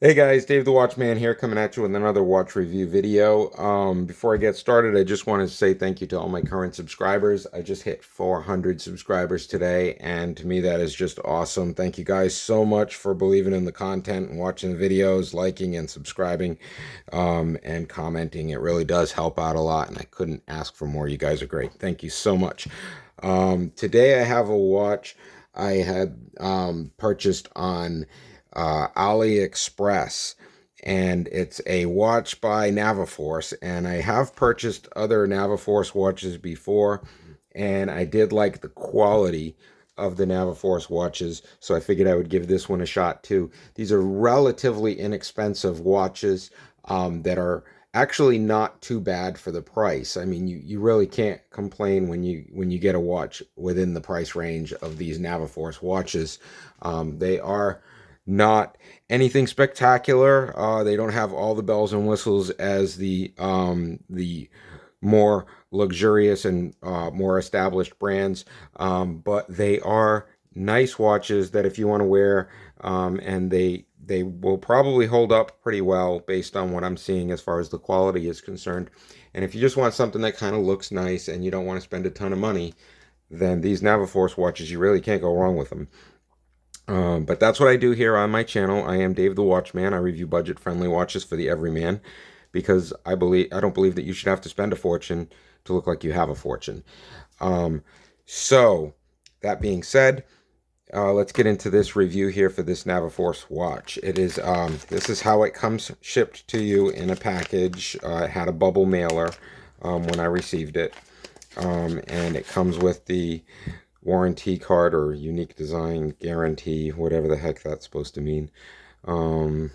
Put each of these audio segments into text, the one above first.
Hey guys, Dave the Watchman here, coming at you with another watch review video. Before I get started, I just wanted to say thank you to all my current subscribers. I just hit 400 subscribers today, and to me that is just awesome. Thank you guys so much for believing in the content and watching the videos, liking and subscribing, and commenting. It really does help out a lot, and I couldn't ask for more. You guys are great. Thank you so much. Today I have a watch I had purchased on AliExpress, and it's a watch by NAVIFORCE, and I have purchased other NAVIFORCE watches before, and I did like the quality of the NAVIFORCE watches, so I figured I would give this one a shot too. These are relatively inexpensive watches that are actually not too bad for the price. I mean, you really can't complain when you get a watch within the price range of these NAVIFORCE watches. They are not anything spectacular. They don't have all the bells and whistles as the more luxurious and more established brands, but they are nice watches that if you want to wear, and they will probably hold up pretty well based on what I'm seeing as far as the quality is concerned. And if you just want something that kind of looks nice and you don't want to spend a ton of money, then these NAVIFORCE watches, you really can't go wrong with them. But that's what I do here on my channel. I am Dave the Watchman. I review budget-friendly watches for the everyman because I don't believe that you should have to spend a fortune to look like you have a fortune. Um, so that being said, let's get into this review here for this NAVIFORCE watch. It is this is how it comes shipped to you in a package. It had a bubble mailer when I received it, and it comes with the warranty card or unique design guarantee, whatever the heck that's supposed to mean. And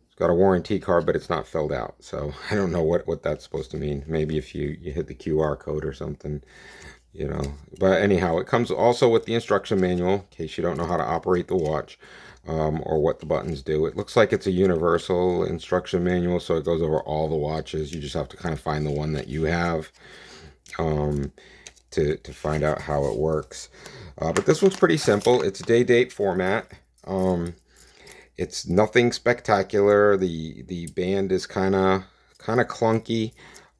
it's got a warranty card, but it's not filled out, so I don't know what that's supposed to mean. Maybe if you hit the QR code or something, you know. But anyhow, it comes also with the instruction manual in case you don't know how to operate the watch, or what the buttons do. It looks like it's a universal instruction manual, so it goes over all the watches. You just have to kind of find the one that you have. To find out how it works. But this one's pretty simple. It's day-date format. It's nothing spectacular. The band is kind of clunky.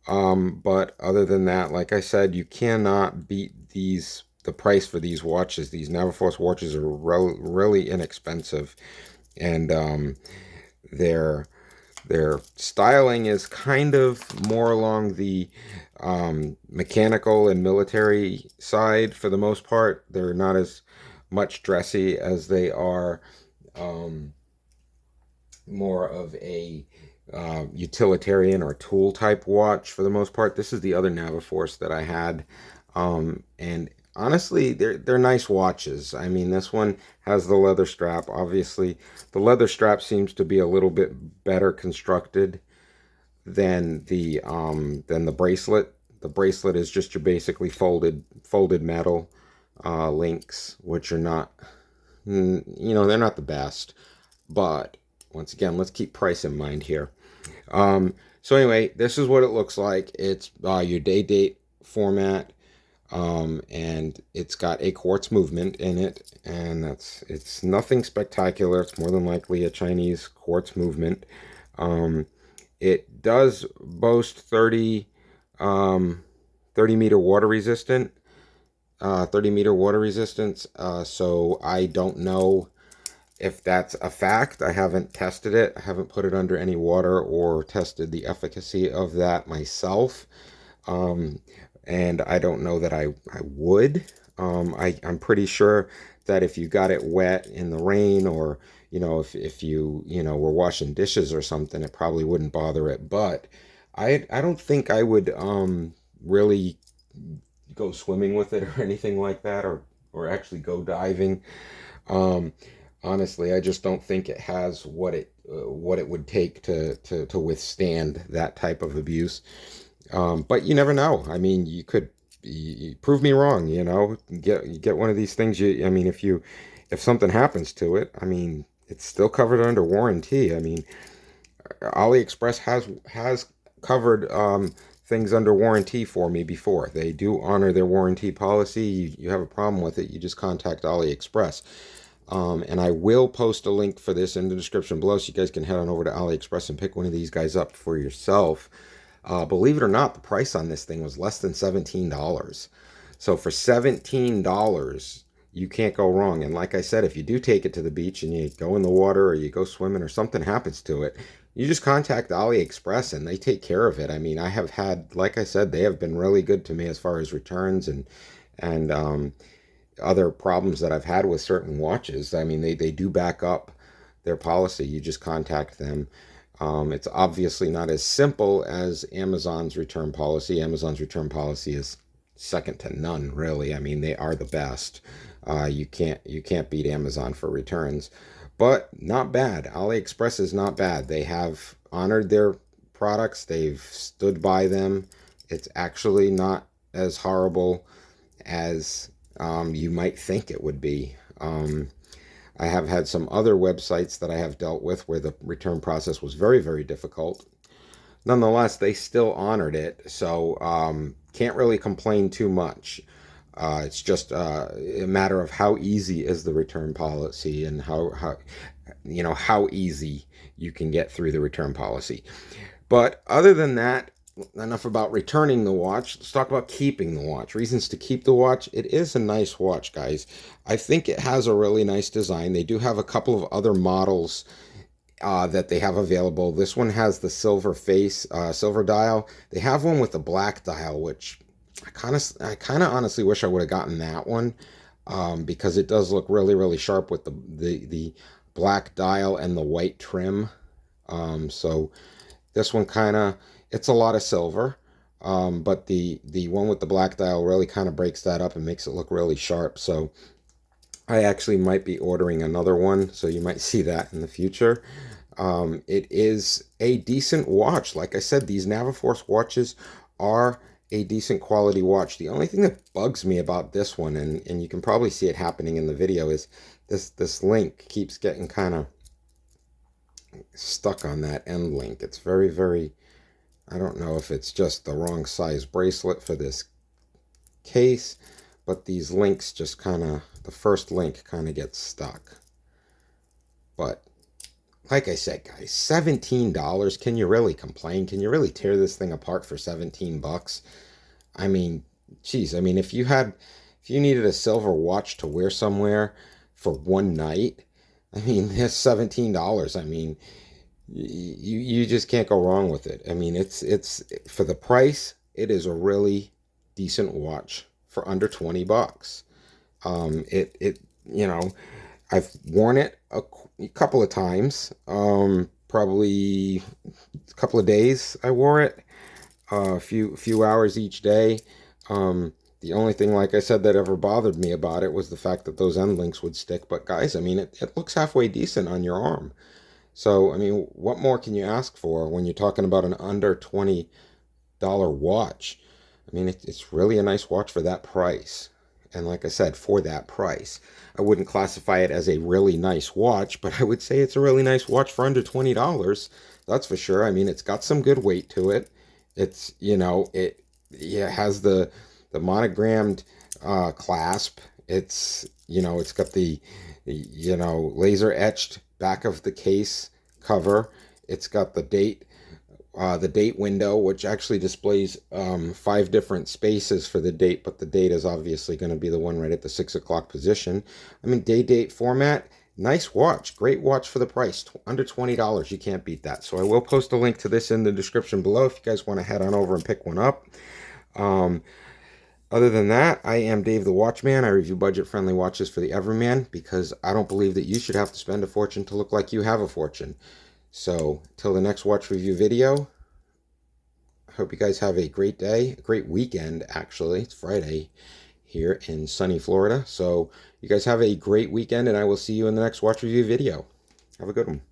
But other than that, like I said, you cannot beat the price for these watches. These NAVIFORCE watches are really inexpensive, and they're their styling is kind of more along the mechanical and military side for the most part. They're not as much dressy as they are more of a utilitarian or tool type watch for the most part. This is the other NAVIFORCE that I had, and honestly, they're nice watches. I mean, this one has the leather strap. Obviously, the leather strap seems to be a little bit better constructed than the bracelet. The bracelet is just your basically folded metal links, which are not, they're not the best. But once again, let's keep price in mind here. So anyway, this is what it looks like. It's your day-date format. And it's got a quartz movement in it, and it's nothing spectacular. It's more than likely a Chinese quartz movement. It does boast 30 meter water resistant, 30 meter water resistance. So I don't know if that's a fact. I haven't tested it. I haven't put it under any water or tested the efficacy of that myself. And I don't know that I would. I'm pretty sure that if you got it wet in the rain, or if you were washing dishes or something, it probably wouldn't bother it. But I don't think I would really go swimming with it or anything like that, or actually go diving. Honestly, I just don't think it has what it would take to withstand that type of abuse. But you never know. I mean, you prove me wrong, get one of these things. I mean, if something happens to it, I mean, it's still covered under warranty. I mean, AliExpress has covered things under warranty for me before. They do honor their warranty policy. You have a problem with it, you just contact AliExpress. And I will post a link for this in the description below, so you guys can head on over to AliExpress and pick one of these guys up for yourself. Believe it or not, the price on this thing was less than $17. So for $17, you can't go wrong. And like I said, if you do take it to the beach and you go in the water or you go swimming or something happens to it, you just contact AliExpress and they take care of it. I mean, I have had, like I said, they have been really good to me as far as returns and other problems that I've had with certain watches. I mean, they do back up their policy. You just contact them. It's obviously not as simple as Amazon's return policy. Amazon's return policy is second to none, really. I mean, they are the best. You can't beat Amazon for returns, but not bad. AliExpress is not bad. They have honored their products. They've stood by them. It's actually not as horrible as you might think it would be. I have had some other websites that I have dealt with where the return process was very, very difficult. Nonetheless, they still honored it, so can't really complain too much. It's just a matter of how easy is the return policy and how easy you can get through the return policy. But other than that, enough about returning the watch. Let's talk about keeping the watch. Reasons to keep the watch. It is a nice watch, guys. I think it has a really nice design. They do have a couple of other models that they have available. This one has the silver face, silver dial. They have one with the black dial, which I kind of honestly wish I would have gotten that one, because it does look really, really sharp with the black dial and the white trim. So this one it's a lot of silver, but the one with the black dial really kind of breaks that up and makes it look really sharp. So I actually might be ordering another one, so you might see that in the future. It is a decent watch. Like I said, these NAVIFORCE watches are a decent quality watch. The only thing that bugs me about this one, and you can probably see it happening in the video, is this link keeps getting kind of stuck on that end link. It's very, very, I don't know if it's just the wrong size bracelet for this case, but these links just the first link kind of gets stuck. But like I said, guys, $17, can you really complain? Can you really tear this thing apart for 17 bucks? I mean, geez, I mean, if you needed a silver watch to wear somewhere for one night, I mean, that's $17. I mean, you just can't go wrong with it. I mean, it's for the price, it is a really decent watch for under 20 bucks. I've worn it a couple of times, probably a couple of days I wore it, a few hours each day. The only thing, like I said, that ever bothered me about it was the fact that those end links would stick. But guys, I mean, it looks halfway decent on your arm. So, I mean, what more can you ask for when you're talking about an under $20 watch? I mean, it's really a nice watch for that price. And like I said, for that price, I wouldn't classify it as a really nice watch, but I would say it's a really nice watch for under $20. That's for sure. I mean, it's got some good weight to it. It's, it has the monogrammed clasp. It's, it's got the, laser etched back of the case cover. It's got the date window, which actually displays 5 different spaces for the date, but the date is obviously going to be the one right at the 6 o'clock position. I mean, date format, nice watch, great watch for the price, under $20. You can't beat that. So I will post a link to this in the description below if you guys want to head on over and pick one up. Other than that, I am Dave the Watchman. I review budget-friendly watches for the everyman because I don't believe that you should have to spend a fortune to look like you have a fortune. So, till the next watch review video, I hope you guys have a great day, a great weekend, actually. It's Friday here in sunny Florida. So, you guys have a great weekend, and I will see you in the next watch review video. Have a good one.